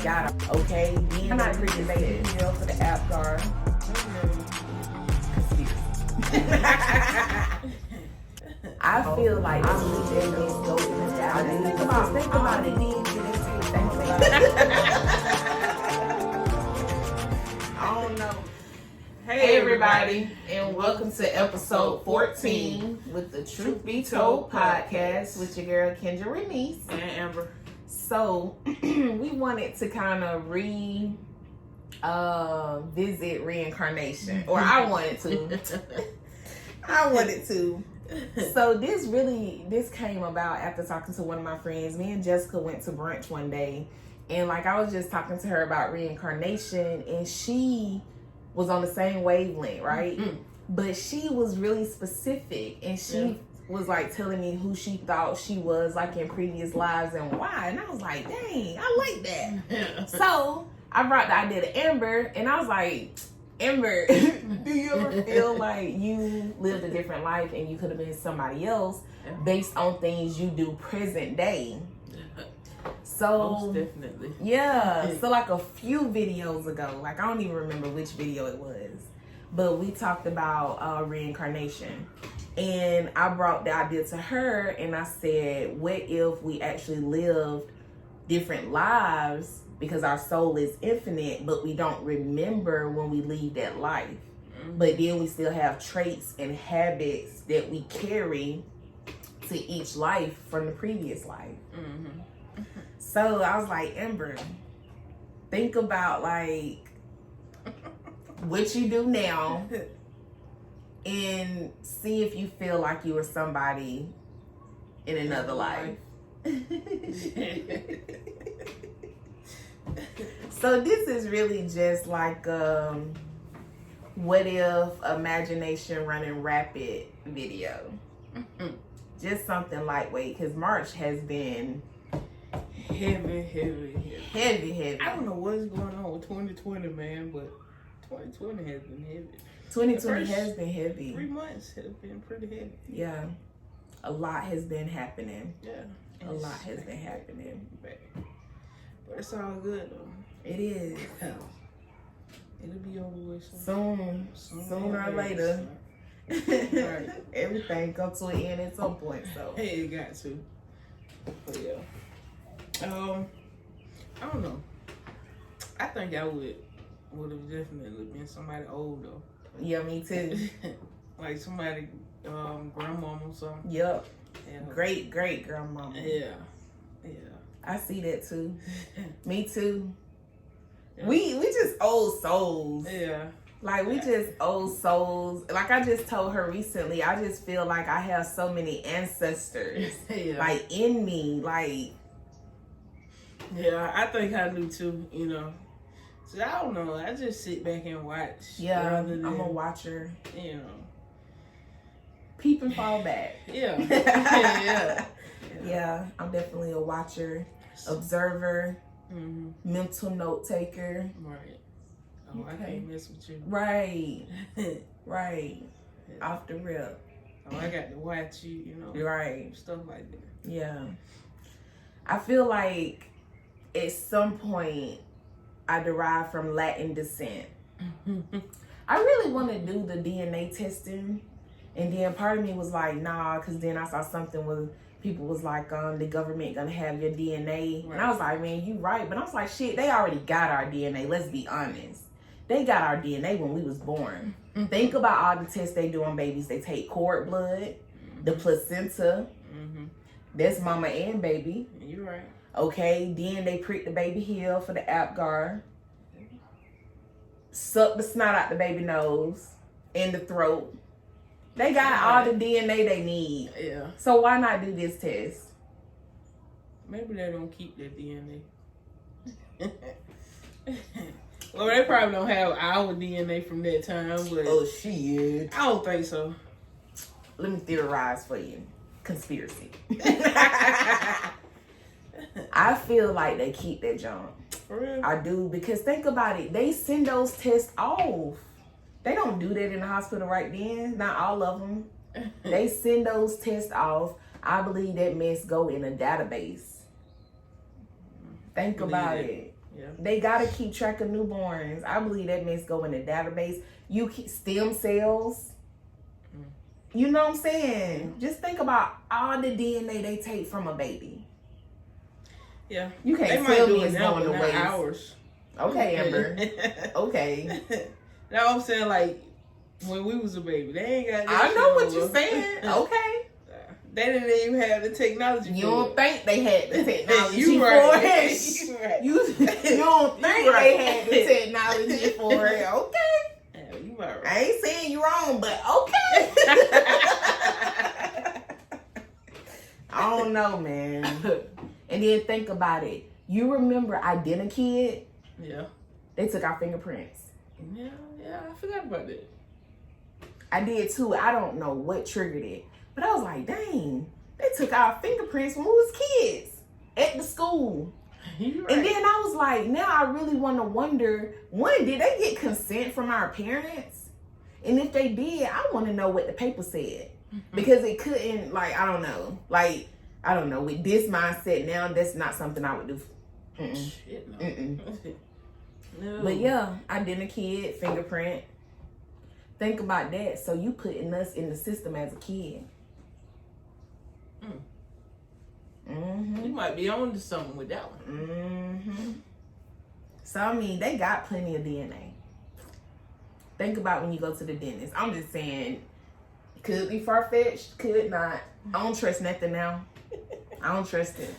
got her. Okay, then I pricked the baby heel for the app guard. I feel like I believe that means go in the down. Think about it. I don't know. Hey everybody, and welcome to episode 14 with the Truth Be Told podcast with your girl Kendra Renice and Amber. So we wanted to kind of visit reincarnation, or I wanted to. So this came about after talking to one of my friends. Me and Jessica went to brunch one day, and like I was just talking to her about reincarnation, and she was on the same wavelength, right? Mm-hmm. But she was really specific, and she was like telling me who she thought she was like in previous lives and why. And I was like, dang, I like that. Yeah. So I brought the idea to Amber, and I was like, Amber, do you ever feel like you lived a different life and you could have been somebody else based on things you do present day? So most definitely. Yeah. So like a few videos ago, like I don't even remember which video it was, but we talked about reincarnation. And I brought the idea to her and I said, what if we actually lived different lives because our soul is infinite, but we don't remember when we leave that life. Mm-hmm. But then we still have traits and habits that we carry to each life from the previous life. Mm-hmm. So I was like, Amber, think about like what you do now and see if you feel like you were somebody in another life. So this is really just like what if imagination running rapid video. Just something lightweight, because March has been heavy. I don't know what's going on with 2020, man, but 2020 has been heavy. 2020 has been heavy. 3 months have been pretty heavy. Yeah. A lot has been happening. Yeah. A lot has been happening. But it's all good, though. It is. It'll be over with soon. Sooner or later. Right. Everything comes to an end at some point, so. Hey, it got to. But yeah. I don't know. I think I would have definitely been somebody old though. Yeah, me too. Like somebody grandmama or something. Yep. Yeah. Great grandmama. Yeah. I see that too. Me too. Yeah. We just old souls. Yeah. Like we just old souls. Like I just told her recently, I just feel like I have so many ancestors like in me. Like yeah, I think I do too, you know. So I don't know. I just sit back and watch. Yeah, I'm a watcher. You know. Peep and fall back. Yeah. Yeah, I'm definitely a watcher, observer, mental note taker. Right. Oh, okay. I can't mess with you. Right. Right. Yeah. Off the rip. Oh, I got to watch you, you know. Right. Stuff like that. Yeah. I feel like at some point I derive from Latin descent. I really want to do the DNA testing. And then part of me was like, nah, because then I saw something with people was like, the government gonna have your DNA. Right. And I was like, man, you right. But I was like, shit, they already got our DNA. Let's be honest. They got our DNA when we was born. Mm-hmm. Think about all the tests they do on babies. They take cord blood, the placenta. Mm-hmm. That's mama and baby. You're right. Okay, then they prick the baby heel for the Apgar. Suck the snot out the baby nose and the throat. They got all the DNA they need. Yeah. So why not do this test? Maybe they don't keep their DNA. Well, they probably don't have our DNA from that time, but oh shit. I don't think so. Let me theorize for you. Conspiracy. I feel like they keep that junk. For real? I do, because think about it. They send those tests off. They don't do that in the hospital right then. Not all of them. They send those tests off. I believe that mess go in a database. Think about it. Yeah. They gotta keep track of newborns. I believe that means go in the database. You keep stem cells. You know what I'm saying? Just think about all the DNA they take from a baby. Yeah. You can't tell me it's going to waste. Hours. Okay, Amber. Okay. Now I'm saying, like, when we was a baby, they ain't got that. I know what you're saying. Okay. They didn't even have the technology. You don't think they had the technology you for right. it? You right. You don't think they had the technology for it? Okay. Yeah, you right. I ain't saying you're wrong, but okay. I don't know, man. And then think about it. You remember Identikid? Yeah. They took our fingerprints. Yeah, I forgot about that. I did too. I don't know what triggered it. But I was like, dang, they took our fingerprints when we was kids at the school. Right. And then I was like, now I really want to wonder, one, did they get consent from our parents? And if they did, I want to know what the paper said. Because it couldn't, like, I don't know. Like, I don't know. With this mindset now, that's not something I would do. Shit, no. No. But yeah, Identikid, fingerprint. Think about that. So you putting us in the system as a kid. You might be on to something with that one. So I mean, they got plenty of DNA. Think about when you go to the dentist. I'm just saying, could be far-fetched, could not. I don't trust nothing now. I don't trust it.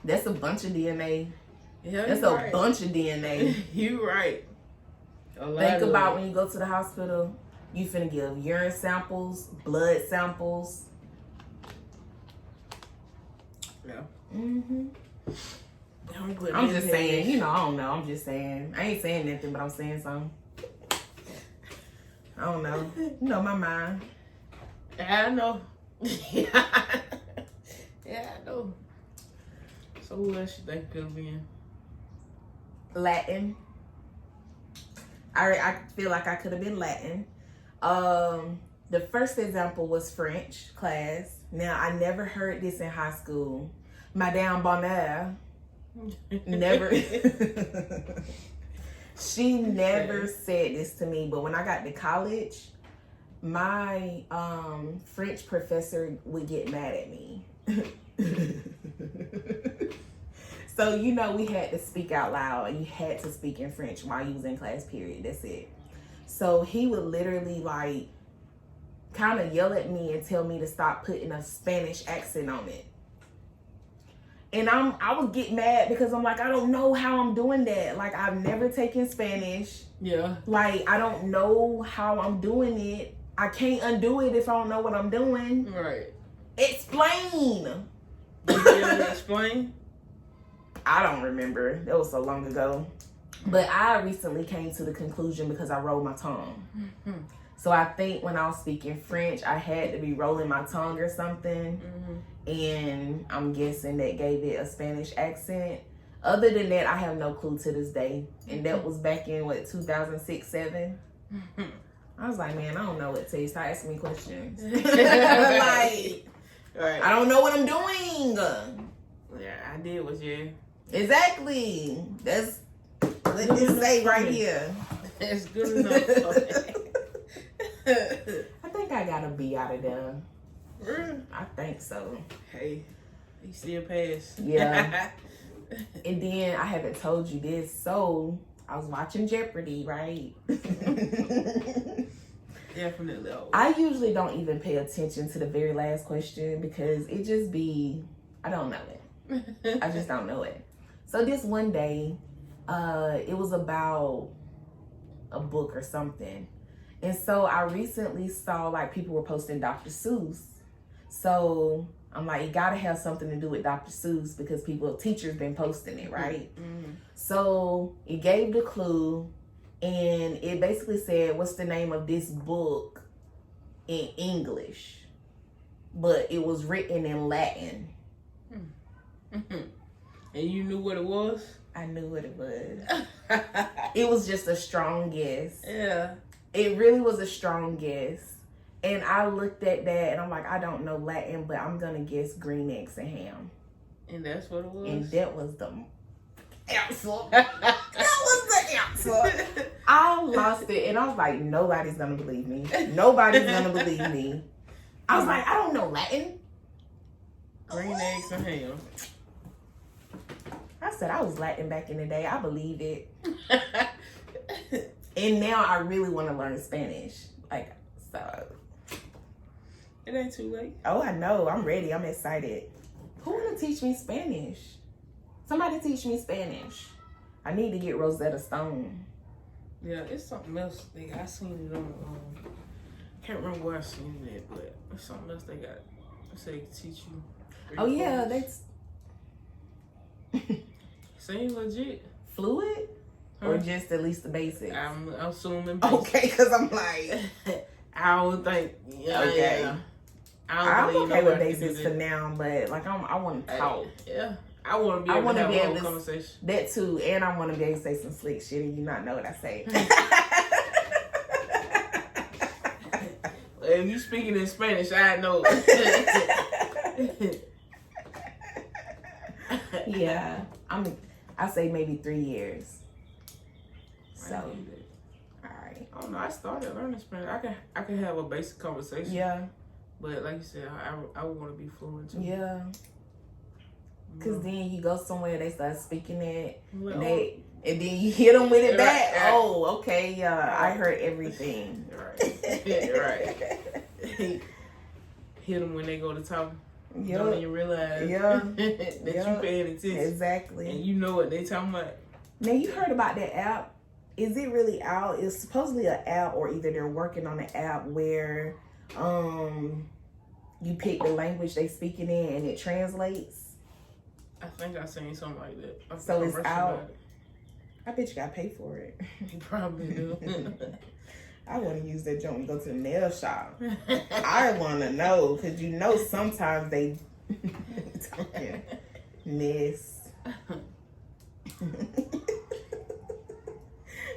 That's a bunch of DNA. Yeah, that's a bunch of DNA. You right. Think about when you go to the hospital, you finna give urine samples, blood samples. Yeah. I'm just saying, you know, I don't know. I'm just saying. I ain't saying nothing, but I'm saying something. I don't know. You know my mind. I know. Yeah, I know. So who else you think could have been? Latin. I feel like I could have been Latin. The first example was French class. Now, I never heard this in high school. Madame Bonheur never... She never said this to me, but when I got to college, my French professor would get mad at me. So, you know, we had to speak out loud. You had to speak in French while you was in class, period. That's it. So he would literally, like, kind of yell at me and tell me to stop putting a Spanish accent on it. And I would get mad because I'm like, I don't know how I'm doing that. Like, I've never taken Spanish. Yeah. Like, I don't know how I'm doing it. I can't undo it if I don't know what I'm doing. Right. Explain. Did you ever explain? I don't remember. That was so long ago. But I recently came to the conclusion because I rolled my tongue. So I think when I was speaking French, I had to be rolling my tongue or something. And I'm guessing that gave it a Spanish accent. Other than that, I have no clue to this day. And that was back in, 2006, 7? I was like, man, I don't know what to say. Start asking me questions. Like, right. I don't know what I'm doing. Yeah, I did what you... Exactly. That's what it say right here. That's good enough. I think I got a B out of there. Really? I think so. Hey, you still pass. Yeah. And then I haven't told you this, so I was watching Jeopardy, right? Definitely. I usually don't even pay attention to the very last question because it just be, I don't know it. I just don't know it. So this one day, it was about a book or something. And so I recently saw like people were posting Dr. Seuss. So I'm like, it gotta have something to do with Dr. Seuss because teachers been posting it, right? So it gave the clue and it basically said, what's the name of this book in English? But it was written in Latin. And you knew what it was? I knew what it was. It was just a strong guess. Yeah. It really was a strong guess. And I looked at that and I'm like, I don't know Latin, but I'm going to guess green eggs and ham. And that's what it was? And that was the answer. That was the answer. I lost it, and I was like, nobody's gonna believe me. Nobody's gonna believe me. I was like, I don't know Latin. Green eggs and ham. I said I was Latin back in the day. I believed it. And now I really want to learn Spanish. Like, so. It ain't too late. Oh, I know. I'm ready. I'm excited. Who want to teach me Spanish? Somebody teach me Spanish. I need to get Rosetta Stone. Yeah, it's something else. I seen it on. Can't remember where I seen it, but it's something else they got. They say they can teach you. Oh yeah, that's seems legit. Fluid, or just at least the basics. I'm assuming. Basics. Okay, because I'm like, I would think. Yeah, okay. Yeah. I'm okay with basics for now, but like I want to talk. Yeah. I want to be able to have a whole conversation. That too, and I want to be able to say some slick shit and you not know what I say. If you speaking in Spanish, I know. Yeah, I say maybe 3 years. So, all right. I don't know. I started learning Spanish. I can have a basic conversation. Yeah. But like you said, I want to be fluent too. Yeah. Cause then you go somewhere, they start speaking it, Well, and then you hit them with it back. Oh, okay, yeah, I heard everything. Right, right. Hit them when they go to talk. Yeah, Don't even realize. Yeah, that you paying attention. Exactly. And you know what they talking about. Now you heard about that app? Is it really out? It's supposedly an app, or either they're working on an app where, you pick the language they speaking in and it translates. I think I seen something like that. So it's out. I bet you gotta pay for it. You probably do. I want to use that junk and go to the nail shop. I want to know, because you know sometimes they talking miss.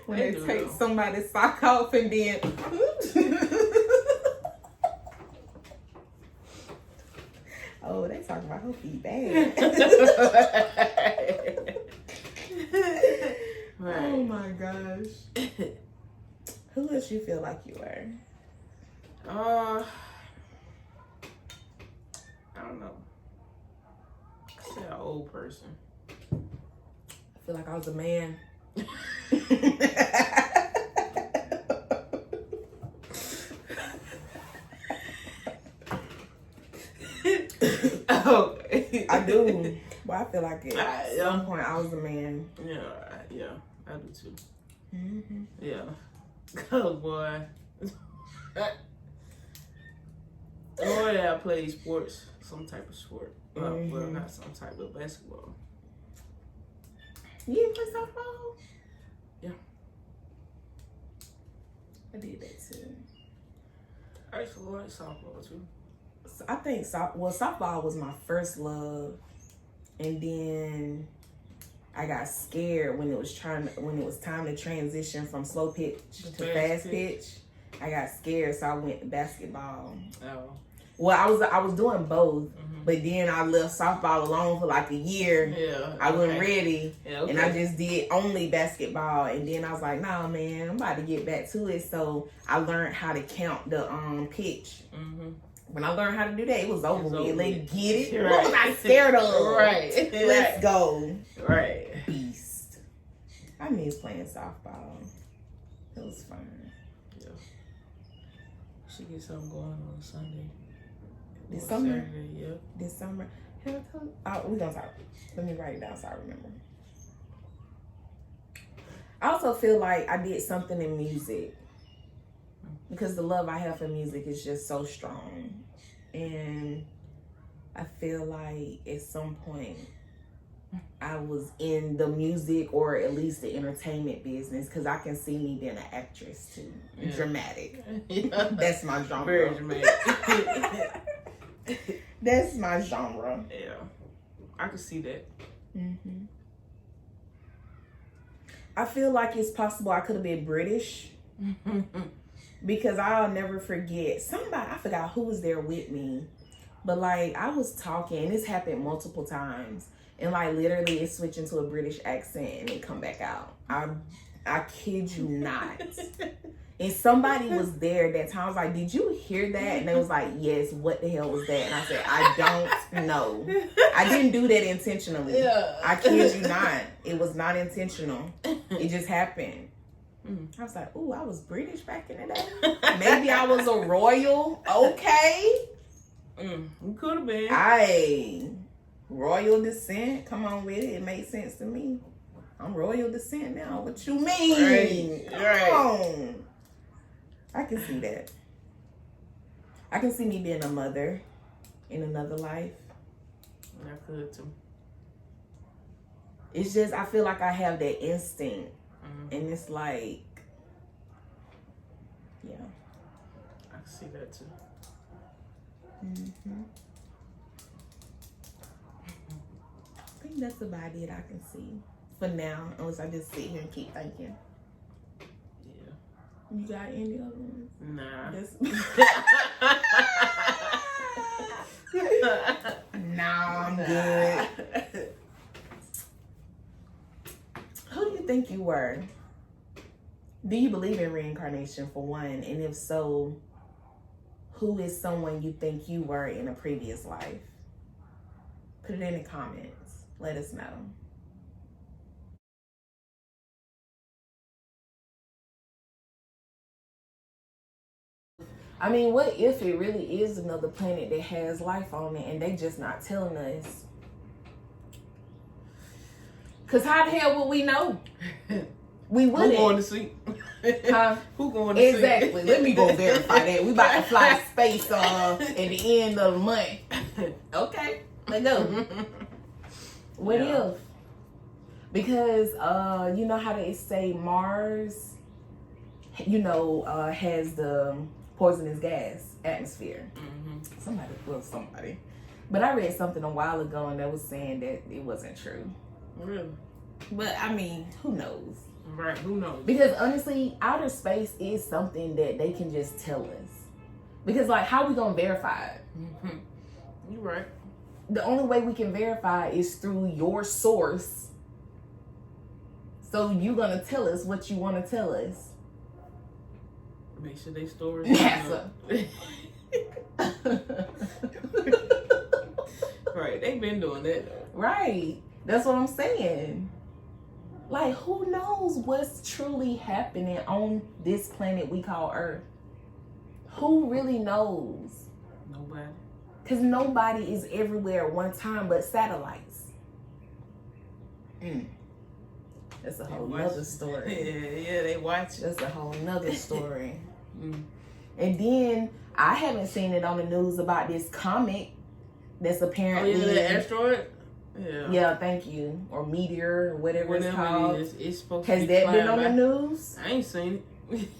When they take somebody's sock off and then oh, they talking about her feet bad. Right. Oh my gosh. Who else you feel like you were? I don't know. I say an old person. I feel like I was a man. Okay. I do. Well, I feel like it. At Yeah. some point, I was a man. Yeah, I do too. Mm-hmm. Yeah. Oh boy. Oh yeah, I played sports, some type of sport. Well, not some type of basketball. You didn't play softball? Yeah. I did that too. I used to like softball too. So I think softball was my first love, and then I got scared when it was time to transition from slow pitch to fast pitch. I got scared, so I went to basketball. Oh. Well, I was doing both, but then I left softball alone for like a year. Yeah. I wasn't ready, Yeah, and I just did only basketball. And then I was like, nah, man, I'm about to get back to it. So I learned how to count the pitch. When I learned how to do that, it was over with. Let's get it. Right. What was I scared of? Right. Let's go. Right. Beast. I miss playing softball. It was fun. Yeah. Should get something going on Sunday. This summer? Saturday, yeah. This summer. Have I told you? Oh, we gonna talk. Let me write it down so I remember. I also feel like I did something in music, because the love I have for music is just so strong. And I feel like at some point I was in the music, or at least the entertainment business, because I can see me being an actress too. Yeah. Dramatic. Yeah. That's my genre. Very dramatic. That's my genre. Yeah. I can see that. Mm-hmm. I feel like it's possible I could have been British. Because I'll never forget I forgot who was there with me, but like I was talking, and this happened multiple times, and like literally it switch into a British accent and it come back out. I kid you not. And somebody was there that time. I was like, did you hear that? And they was like, yes, what the hell was that? And I said, I don't know. I didn't do that intentionally. Yeah. I kid you not. It was not intentional. It just happened. I was like, ooh, I was British back in the day. Maybe I was a royal. Okay. You could have been. Royal descent. Come on with it. It made sense to me. I'm royal descent now. What you mean? Right. Come on. I can see that. I can see me being a mother in another life. I could too. It's just, I feel like I have that instinct. And it's like, yeah. I can see that too. I think that's about it I can see for now, unless I just sit here and keep thinking. Yeah. You got any other ones? Nah. Nah, I'm good. Who do you think you were? Do you believe in reincarnation, for one? And if so, who is someone you think you were in a previous life? Put it in the comments. Let us know. I mean, what if it really is another planet that has life on it and they just not telling us? Because how the hell would we know? We wouldn't. Who going to sleep? Huh? Who going to sleep? Exactly. Let me go verify that. We about to fly to space at the end of the month. Okay, let's go. What if? Because you know how they say Mars, has the poisonous gas atmosphere. Somebody. But I read something a while ago and that was saying that it wasn't true. Really? But I mean, who knows? Right, who knows? Because honestly, outer space is something that they can just tell us. Because like, how we gonna verify it? You're right. The only way we can verify is through your source. So you're gonna tell us what you want to tell us. Make sure they store it. NASA. Right, they've been doing that though. Right. That's what I'm saying. Like, who knows what's truly happening on this planet we call Earth? Who really knows? Nobody. Because nobody is everywhere at one time but satellites. That's a whole nother story. Yeah, they watch. That's a whole nother story. And then, I haven't seen it on the news about this comet that's apparently... Oh, yeah, the asteroid? Yeah. Yeah, thank you. Or meteor, or whatever it's called. It's supposed Has to be that been on by. the news? I ain't seen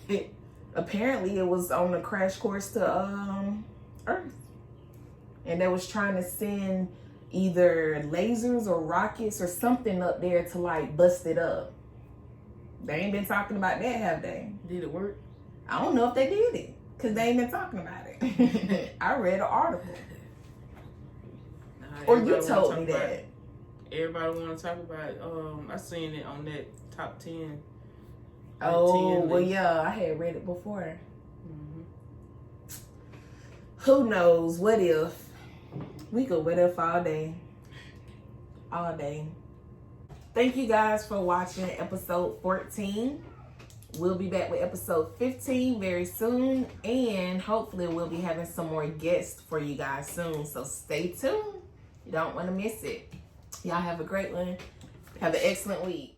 it. Apparently, it was on the crash course to Earth. And they was trying to send either lasers or rockets or something up there to like bust it up. They ain't been talking about that, have they? Did it work? I don't know if they did it because they ain't been talking about it. I read an article. Or you told me that. Everybody want to talk about it. I seen it on that top 10. Oh, 10 well, list. yeah, I had read it before. Who knows? What if? We could what if all day. All day. Thank you guys for watching episode 14. We'll be back with episode 15 very soon. And hopefully we'll be having some more guests for you guys soon. So stay tuned. You don't want to miss it. Y'all have a great one. Have an excellent week.